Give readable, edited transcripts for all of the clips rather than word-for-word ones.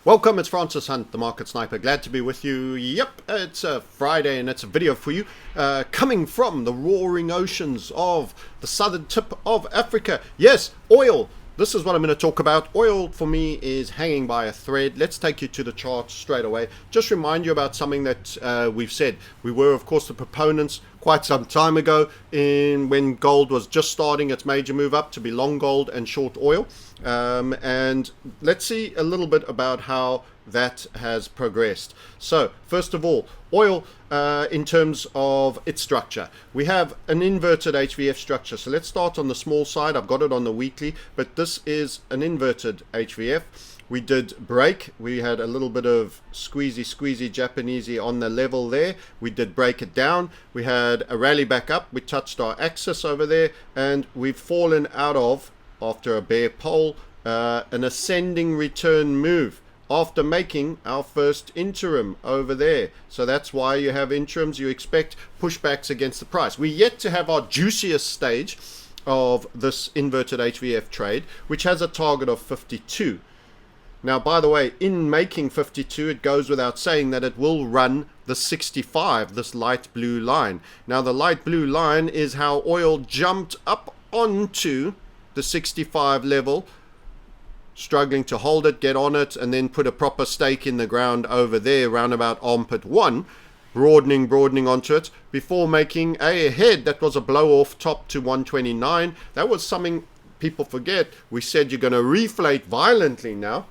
Welcome, it's Francis Hunt, the Market Sniper. Glad to be with you. Yep, it's a Friday and it's a video for you coming from the roaring oceans of the southern tip of Africa. Yes, oil. This is what I'm going to talk about. Oil for me is hanging by a thread. Let's take you to the chart straight away. Just remind you about something that we've said. We were, of course, the proponents quite some time ago when gold was just starting its major move up to be long gold and short oil. And let's see a little bit about how that has progressed. So first of all, oil in terms of its structure. We have an inverted HVF structure. So let's start on the small side. I've got it on the weekly, but this is an inverted HVF. We did break. We had a little bit of squeezy Japanesey on the level there. We did break it down. We had a rally back up. We touched our axis over there, and we've fallen out of, after a bear pole, an ascending return move after making our first interim over there. So that's why you have interims. You expect pushbacks against the price. We're yet to have our juiciest stage of this inverted HVF trade, which has a target of 52. Now, by the way, in making 52, it goes without saying that it will run the 65, this light blue line. Now, the light blue line is how oil jumped up onto the 65 level, struggling to hold it, get on it, and then put a proper stake in the ground over there, round about armpit 1, broadening onto it, before making a head that was a blow off top to 129. That was something people forget. We said you're going to reflate violently now,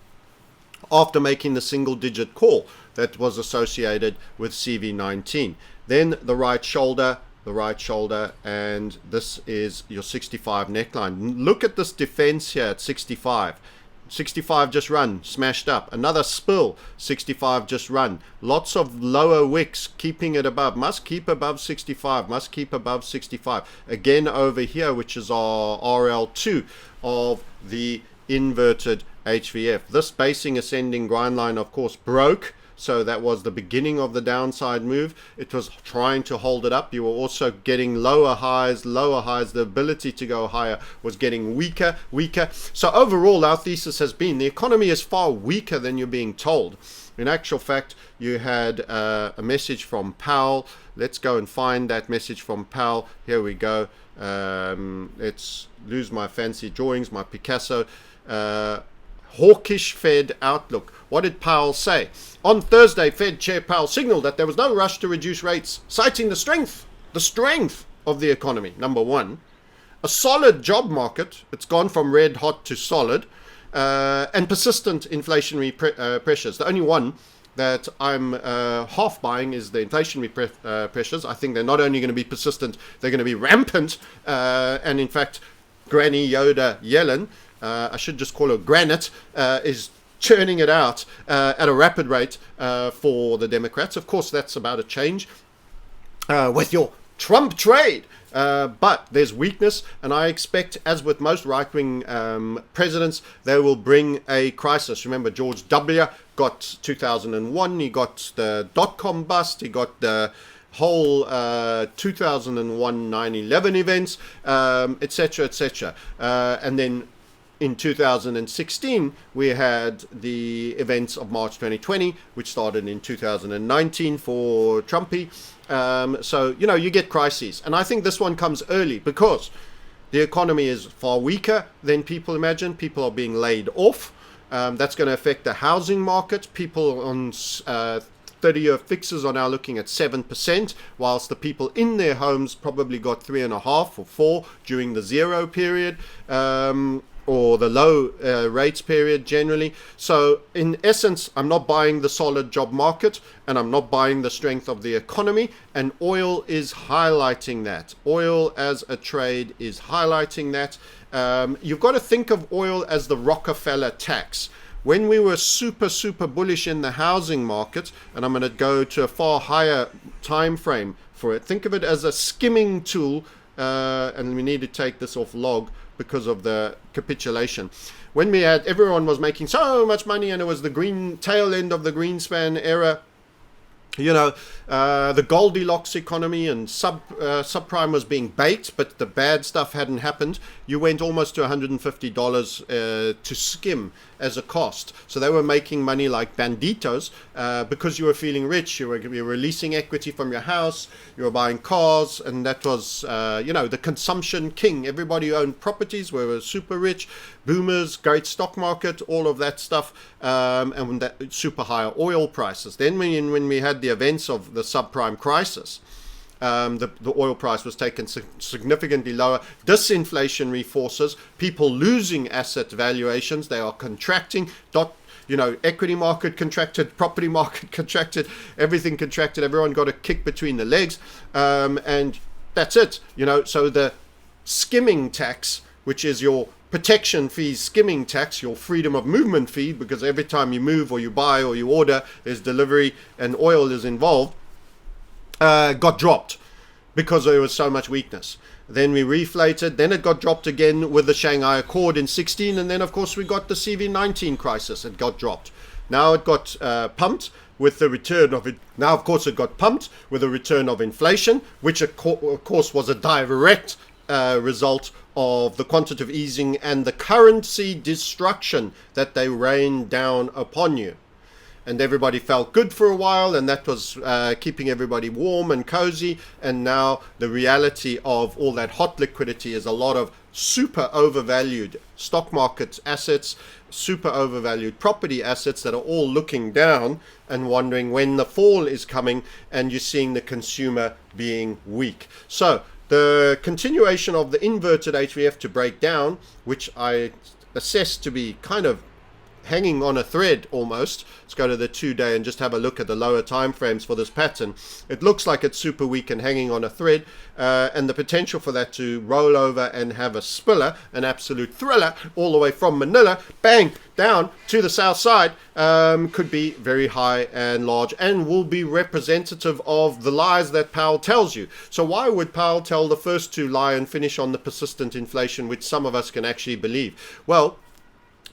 after making the single digit call that was associated with CV19. Then the right shoulder, and this is your 65 neckline. Look at this defense here at 65. 65 just run, smashed up. Another spill, 65 just run. Lots of lower wicks, keeping it above. Must keep above 65, must keep above 65. Again over here, which is our RL2 of the inverted HVF. This basing ascending grind line, of course, broke. So that was the beginning of the downside move. It was trying to hold it up. You were also getting lower highs. The ability to go higher was getting weaker. So overall, our thesis has been the economy is far weaker than you're being told. In actual fact, you had a message from Powell. Let's go and find that message from Powell. Here we go. Let's lose my fancy drawings, my Picasso. Hawkish Fed outlook. What did Powell say? On Thursday, Fed Chair Powell signaled that there was no rush to reduce rates, citing the strength of the economy. Number one, a solid job market. It's gone from red hot to solid, and persistent inflationary pressures. The only one that I'm half buying is the inflationary pressures. I think they're not only going to be persistent, they're going to be rampant, and in fact, Granny Yoda Yellen, I should just call her Granite, is churning it out at a rapid rate for the Democrats. Of course, that's about a change with your Trump trade. But there's weakness, and I expect, as with most right-wing presidents, they will bring a crisis. Remember, George W. got 2001, he got the dot-com bust, he got the whole 2001 9/11 events, etc. And then in 2016, we had the events of March 2020, which started in 2019 for Trumpy. So, you get crises. And I think this one comes early because the economy is far weaker than people imagine. People are being laid off. That's going to affect the housing market. People on 30-year fixes are now looking at 7%, whilst the people in their homes probably got 3.5 or 4 during the zero period. Or the low rates period generally. So in essence, I'm not buying the solid job market, and I'm not buying the strength of the economy, and oil is highlighting that. Oil as a trade is highlighting that. You've got to think of oil as the Rockefeller tax. When we were super bullish in the housing market, and I'm going to go to a far higher time frame for it, think of it as a skimming tool, and we need to take this off log because of the capitulation. When everyone was making so much money, and it was the green tail end of the Greenspan era, the Goldilocks economy and subprime was being baked, but the bad stuff hadn't happened. You went almost to $150 to skim as a cost. So they were making money like banditos because you were feeling rich. You were releasing equity from your house. You were buying cars, and that was, the consumption king. Everybody who owned properties were super rich. Boomers, great stock market, all of that stuff, and that super high oil prices. Then when we had the events of the subprime crisis, the oil price was taken significantly lower. Disinflationary forces, people losing asset valuations, they are contracting. Equity market contracted, property market contracted, everything contracted. Everyone got a kick between the legs, and that's it. So the skimming tax, which is your protection fees, skimming tax, your freedom of movement fee, because every time you move or you buy or you order, there's delivery and oil is involved, got dropped because there was so much weakness. Then we reflated, then it got dropped again with the Shanghai Accord in 16, and then of course we got the CV19 crisis, it got dropped. Now it got pumped with the return of it. Now of course it got pumped with the return of inflation, which of course was a direct result of the quantitative easing and the currency destruction that they rained down upon you. And everybody felt good for a while, and that was keeping everybody warm and cozy. And now the reality of all that hot liquidity is a lot of super overvalued stock market assets, super overvalued property assets that are all looking down and wondering when the fall is coming, and you're seeing the consumer being weak. So the continuation of the inverted HVF to break down, which I assess to be kind of hanging on a thread almost. Let's go to the 2-day and just have a look at the lower time frames for this pattern. It looks like it's super weak and hanging on a thread, and the potential for that to roll over and have a spiller, an absolute thriller, all the way from Manila, bang, down to the south side, could be very high and large, and will be representative of the lies that Powell tells you. So why would Powell tell the first two lie and finish on the persistent inflation, which some of us can actually believe? Well,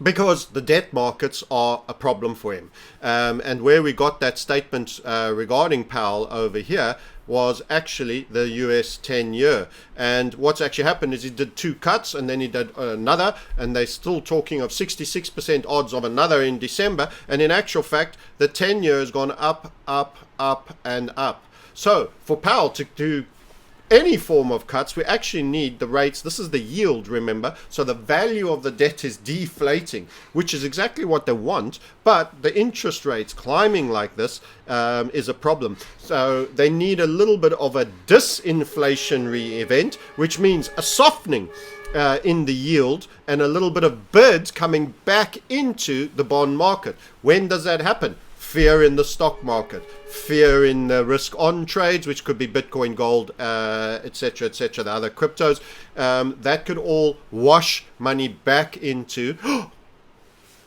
because the debt markets are a problem for him. And where we got that statement regarding Powell over here was actually the US 10-year. And what's actually happened is he did 2 cuts, and then he did another, and they're still talking of 66% odds of another in December. And in actual fact, the 10-year has gone up, up, up, and up. So for Powell to do any form of cuts, we actually need the rates. This is the yield, remember, so the value of the debt is deflating, which is exactly what they want, but the interest rates climbing like this is a problem. So they need a little bit of a disinflationary event, which means a softening in the yield and a little bit of bids coming back into the bond market. When does that happen? Fear in the stock market, fear in the risk-on trades, which could be Bitcoin, gold, etc., etc., the other cryptos. That could all wash money back into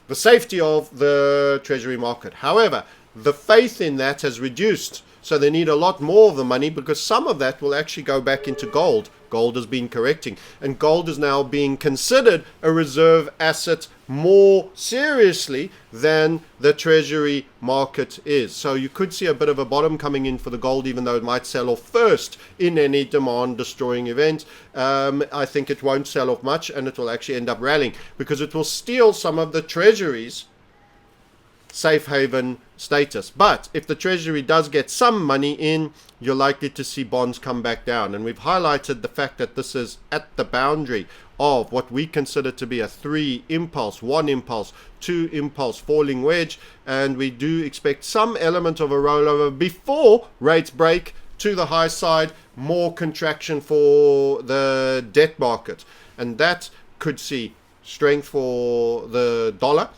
the safety of the treasury market. However, the faith in that has reduced. So they need a lot more of the money, because some of that will actually go back into gold. Gold has been correcting, and gold is now being considered a reserve asset more seriously than the treasury market is. So you could see a bit of a bottom coming in for the gold, even though it might sell off first in any demand destroying event. I think it won't sell off much, and it will actually end up rallying, because it will steal some of the treasury's safe haven status. But if the treasury does get some money in, you're likely to see bonds come back down. And we've highlighted the fact that this is at the boundary of what we consider to be a 3 impulse, 1 impulse, 2 impulse falling wedge, and we do expect some element of a rollover before rates break to the high side, more contraction for the debt market, and that could see strength for the dollar,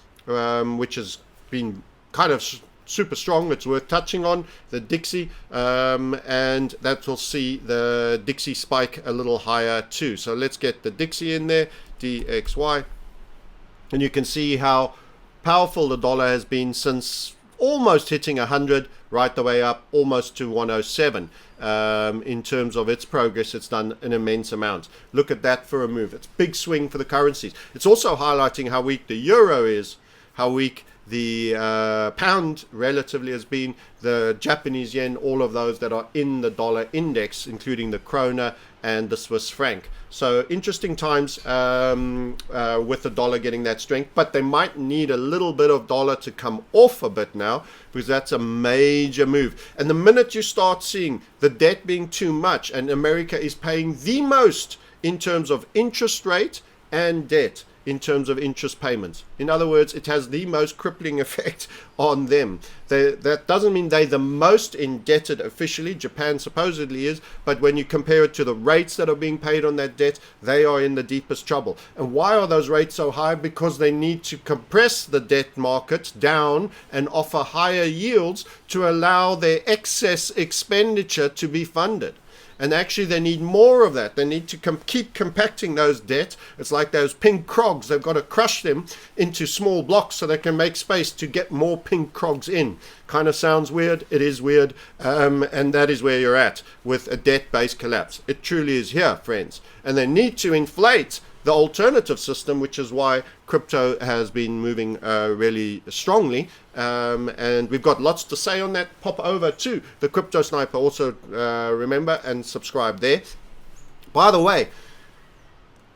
which has been kind of super strong. It's worth touching on the Dixie, and that will see the Dixie spike a little higher too. So let's get the Dixie in there, DXY, and you can see how powerful the dollar has been since almost hitting 100, right the way up almost to 107. In terms of its progress, it's done an immense amount. Look at that for a move. It's big swing for the currencies. It's also highlighting how weak the euro is, how weak the pound relatively has been, the Japanese yen, all of those that are in the dollar index, including the krona and the Swiss franc. So interesting times with the dollar getting that strength, but they might need a little bit of dollar to come off a bit now, because that's a major move. And the minute you start seeing the debt being too much, and America is paying the most in terms of interest rate and debt, in terms of interest payments. In other words, it has the most crippling effect on them. That doesn't mean they're the most indebted officially. Japan supposedly is, but when you compare it to the rates that are being paid on that debt, they are in the deepest trouble. And why are those rates so high? Because they need to compress the debt market down and offer higher yields to allow their excess expenditure to be funded. And actually they need more of that. They need to keep compacting those debt. It's like those pink crogs. They've got to crush them into small blocks so they can make space to get more pink crogs in. Kind of sounds weird. It is weird. And that is where you're at with a debt-based collapse. It truly is here, friends. And they need to inflate the alternative system, which is why crypto has been moving really strongly. And we've got lots to say on that. Pop over to the Crypto Sniper also, remember, and subscribe there. By the way,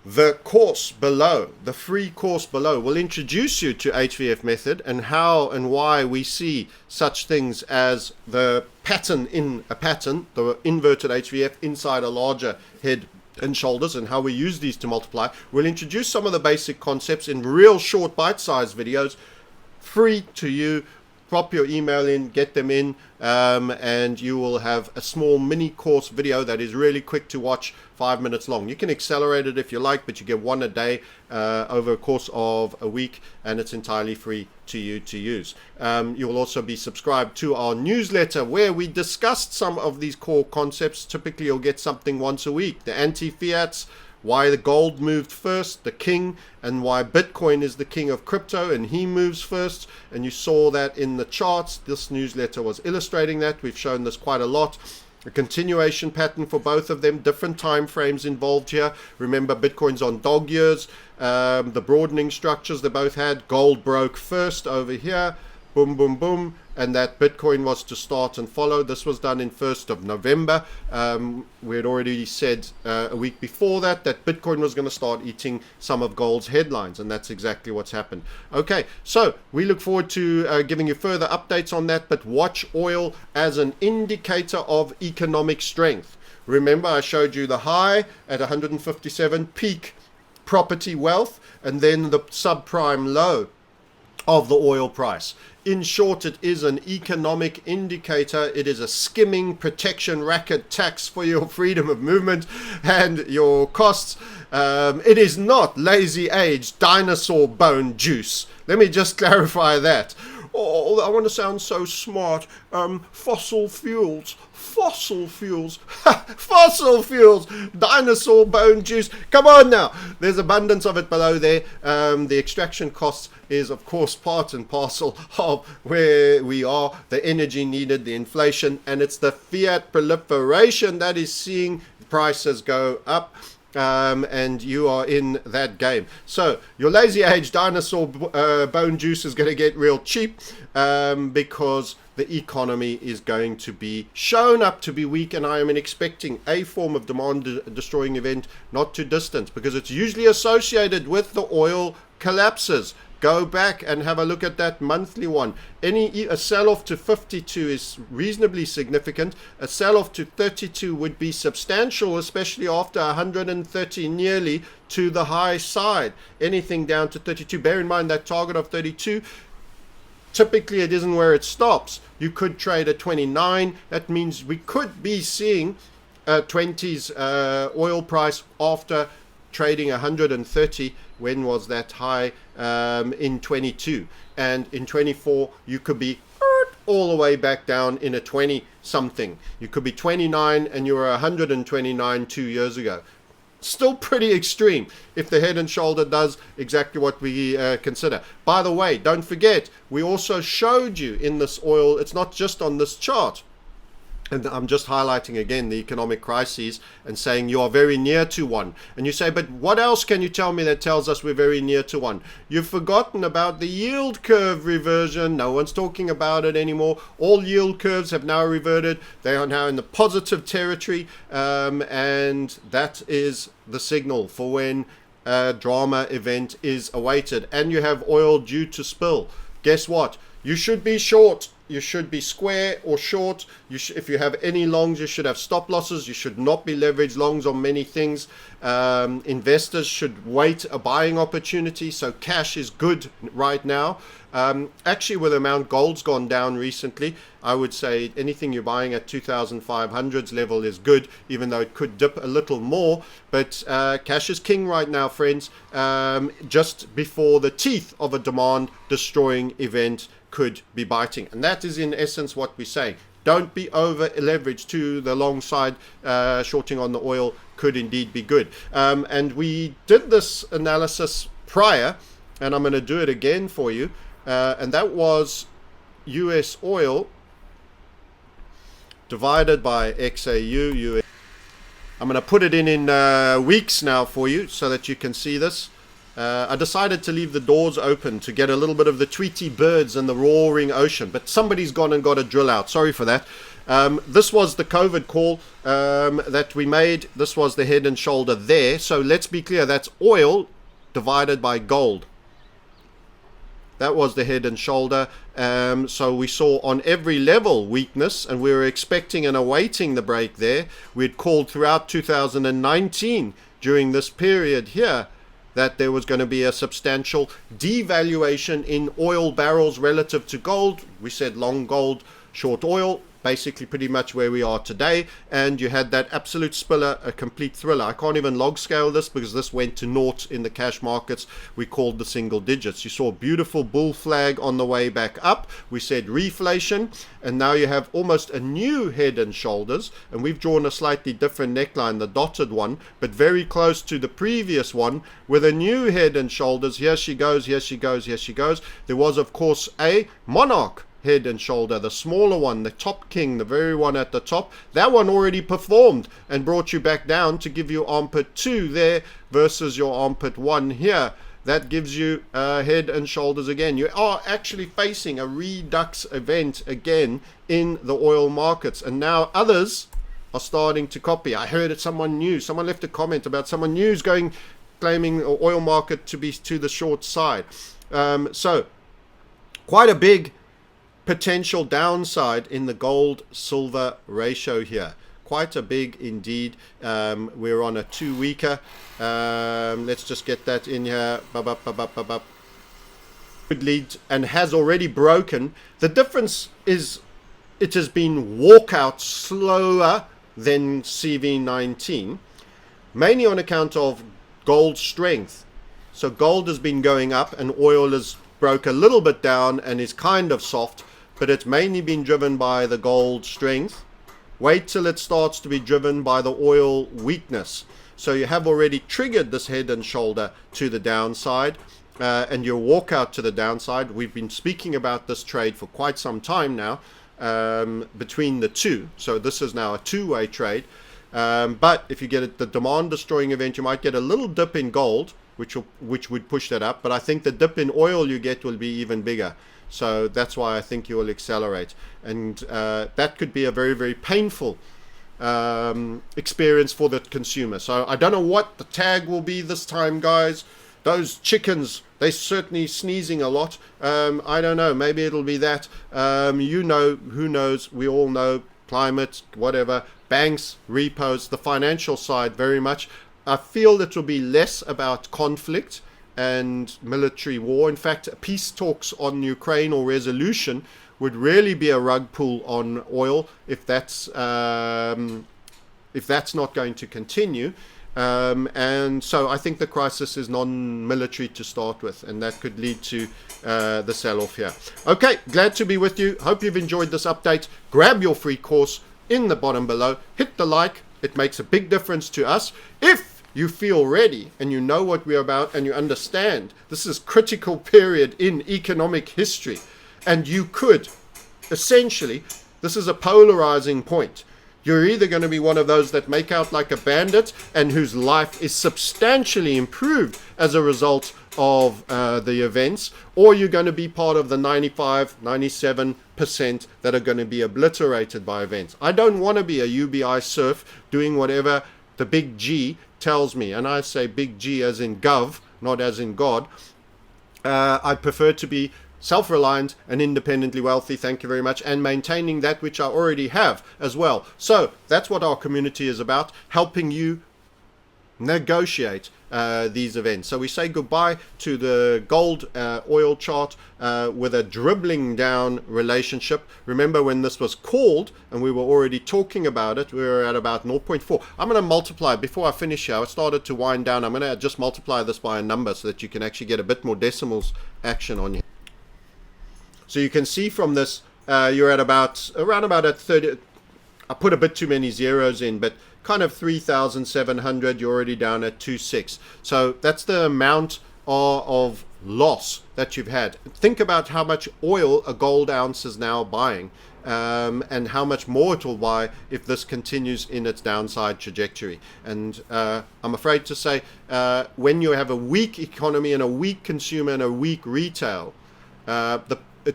the course below, the free course below, will introduce you to HVF method and how and why we see such things as the pattern in a pattern, the inverted HVF inside a larger head and shoulders, and how we use these to multiply. We'll introduce some of the basic concepts in real short bite-sized videos, free to you. Pop your email in, get them in, and you will have a small mini course video that is really quick to watch, 5 minutes long. You can accelerate it if you like, but you get one a day over a course of a week, and it's entirely free to you to use. You will also be subscribed to our newsletter where we discussed some of these core concepts. Typically you'll get something once a week: the anti-fiats, why the gold moved first, the king, and why Bitcoin is the king of crypto and he moves first. And you saw that in the charts. This newsletter was illustrating that. We've shown this quite a lot. A continuation pattern for both of them, different time frames involved here. Remember, Bitcoin's on dog years. The broadening structures they both had. Gold broke first over here, boom, boom, boom, and that Bitcoin was to start and follow. This was done in 1st of November. We had already said a week before that Bitcoin was going to start eating some of gold's headlines, and that's exactly what's happened. Okay, so we look forward to giving you further updates on that, but watch oil as an indicator of economic strength. Remember, I showed you the high at 157, peak property wealth, and then the subprime low of the oil price. In short, it is an economic indicator. It is a skimming protection racket tax for your freedom of movement and your costs. It is not lazy age dinosaur bone juice. Let me just clarify that. Oh, I want to sound so smart. Fossil fuels. Fossil fuels. Fossil fuels. Dinosaur bone juice. Come on now. There's abundance of it below there. The extraction costs is, of course, part and parcel of where we are. The energy needed, the inflation, and it's the fiat proliferation that is seeing prices go up. And you are in that game. So your lazy age dinosaur bone juice is going to get real cheap because the economy is going to be shown up to be weak, and I am expecting a form of demand destroying event not too distant, because it's usually associated with the oil collapses. Go back and have a look at that monthly one. A sell-off to 52 is reasonably significant. A sell-off to 32 would be substantial, especially after 130 nearly to the high side. Anything down to 32, bear in mind that target of 32, typically it isn't where it stops. You could trade at 29. That means we could be seeing a 20s oil price after trading 130. When was that high? In 22, and in 24 you could be all the way back down in a 20 something. You could be 29 and you were 129 2 years ago. Still pretty extreme if the head and shoulder does exactly what we consider. By the way, don't forget, we also showed you in this oil, it's not just on this chart. And I'm just highlighting again the economic crises and saying you are very near to one. And you say, but what else can you tell me that tells us we're very near to one? You've forgotten about the yield curve reversion. No one's talking about it anymore. All yield curves have now reverted. They are now in the positive territory. And that is the signal for when a drama event is awaited. And you have oil due to spill. Guess what? You should be short. You should be square or short. If you have any longs, you should have stop losses. You should not be leveraged longs on many things. Investors should wait a buying opportunity. So cash is good right now. Actually, with the amount gold's gone down recently, I would say anything you're buying at 2,500s level is good, even though it could dip a little more. But cash is king right now, friends. Just before the teeth of a demand destroying event could be biting. And that is in essence what we're saying. Don't be over leveraged to the long side. Shorting on the oil could indeed be good. And we did this analysis prior, and I'm going to do it again for you. And that was US oil divided by XAU. I'm going to put it in weeks now for you so that you can see this. I decided to leave the doors open to get a little bit of the Tweety birds and the roaring ocean, but somebody's gone and got a drill out. Sorry for that. This was the COVID call that we made. This was the head and shoulder there. So let's be clear, that's oil divided by gold. That was the head and shoulder. So we saw on every level weakness, and we were expecting and awaiting the break there. We had called throughout 2019 during this period here that there was going to be a substantial devaluation in oil barrels relative to gold. We said long gold, short oil, basically pretty much where we are today. And you had that absolute spiller, a complete thriller. I can't even log scale this because this went to naught in the cash markets. We called the single digits. You saw a beautiful bull flag on the way back up. We said reflation, and now you have almost a new head and shoulders, and we've drawn a slightly different neckline, the dotted one, but very close to the previous one with a new head and shoulders. Here she goes, here she goes, here she goes. There was, of course, a monarch head and shoulder, the smaller one, the top king, the very one at the top. That one already performed and brought you back down to give you armpit 2 there versus your armpit 1 here. That gives you head and shoulders again. You are actually facing a redux event again in the oil markets, and now others are starting to copy. I heard it, someone left a comment about someone news claiming the oil market to be to the short side. So quite a big potential downside in the gold silver ratio here. Quite a big indeed. We're on a 2-weeker. Let's just get that in here. Good lead and has already broken. The difference is it has been walkout slower than CV19, mainly on account of gold strength. So gold has been going up and oil has broke a little bit down and is kind of soft, but it's mainly been driven by the gold strength. Wait till it starts to be driven by the oil weakness. So you have already triggered this head and shoulder to the downside, and your walkout to the downside. We've been speaking about this trade for quite some time now, between the two. So this is now a two-way trade. But if you get the demand destroying event, you might get a little dip in gold, which would push that up. But I think the dip in oil you get will be even bigger. So that's why I think you will accelerate. And that could be a very, very painful experience for the consumer. So I don't know what the tag will be this time, guys. Those chickens, they're certainly sneezing a lot. I don't know. Maybe it'll be that. You know, who knows? We all know. PLUMMET, whatever. Banks, repos, the financial side very much. I feel it will be less about conflict and military war. In fact, peace talks on Ukraine or resolution would really be a rug pull on oil if that's not going to continue. And so I think the crisis is non-military to start with, and that could lead to the sell-off here. Okay, glad to be with you. Hope you've enjoyed this update. Grab your free course in the bottom below. Hit the like. It makes a big difference to us. If you feel ready and you know what we're about and you understand this is critical period in economic history, and you could essentially, This is a polarizing point. You're either going to be one of those that make out like a bandit and whose life is substantially improved as a result of the events, or you're going to be part of the 95, 97% that are going to be obliterated by events. I don't want to be a UBI serf doing whatever the big G tells me, and I say big G as in gov, not as in God. I prefer to be self-reliant and independently wealthy, thank you very much, and maintaining that which I already have as well. So that's what our community is about, helping you negotiate these events. So we say goodbye to the gold oil chart with a dribbling down relationship. Remember when this was called and we were already talking about it, we were at about 0.4. I'm going to multiply, before I finish here, I started to wind down, I'm going to just multiply this by a number so that you can actually get a bit more decimals action on you. So you can see from this, you're at around about at 30, I put a bit too many zeros in, but kind of 3,700, you're already down at 2.6. So that's the amount of loss that you've had. Think about how much oil a gold ounce is now buying, and how much more it will buy if this continues in its downside trajectory. And I'm afraid to say, when you have a weak economy and a weak consumer and a weak retail,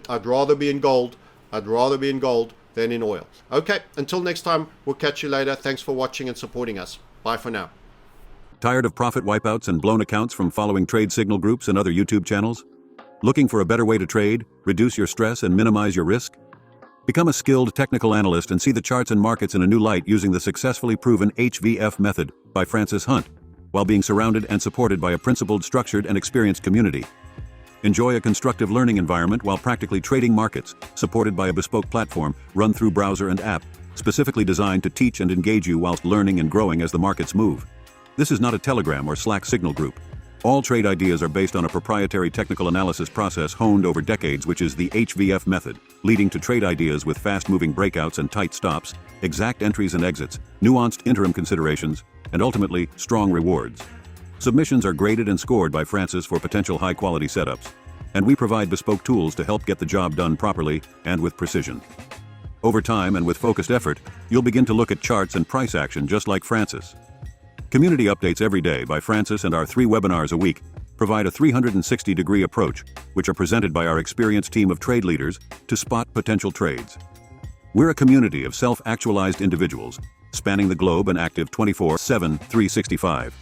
I'd rather be in gold. I'd rather be in gold than in oil. Okay, until next time, we'll catch you later. Thanks for watching and supporting us. Bye for now. Tired of profit wipeouts and blown accounts from following trade signal groups and other YouTube channels? Looking for a better way to trade, reduce your stress, and minimize your risk? Become a skilled technical analyst and see the charts and markets in a new light using the successfully proven HVF method by Francis Hunt, while being surrounded and supported by a principled, structured, and experienced community. Enjoy a constructive learning environment while practically trading markets, supported by a bespoke platform run through browser and app, specifically designed to teach and engage you whilst learning and growing as the markets move. This is not a Telegram or Slack signal group. All trade ideas are based on a proprietary technical analysis process honed over decades, which is the HVF method, leading to trade ideas with fast-moving breakouts and tight stops, exact entries and exits, nuanced interim considerations, and ultimately, strong rewards. Submissions are graded and scored by Francis for potential high-quality setups, and we provide bespoke tools to help get the job done properly and with precision. Over time and with focused effort, you'll begin to look at charts and price action just like Francis. Community updates every day by Francis and our 3 webinars a week provide a 360-degree approach, which are presented by our experienced team of trade leaders to spot potential trades. We're a community of self-actualized individuals, spanning the globe and active 24/7, 365.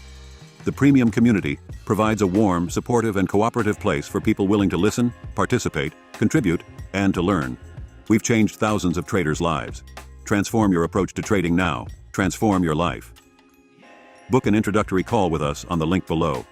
The premium community provides a warm, supportive, and cooperative place for people willing to listen, participate, contribute, and to learn. We've changed thousands of traders' lives. Transform your approach to trading now. Transform your life. Book an introductory call with us on the link below.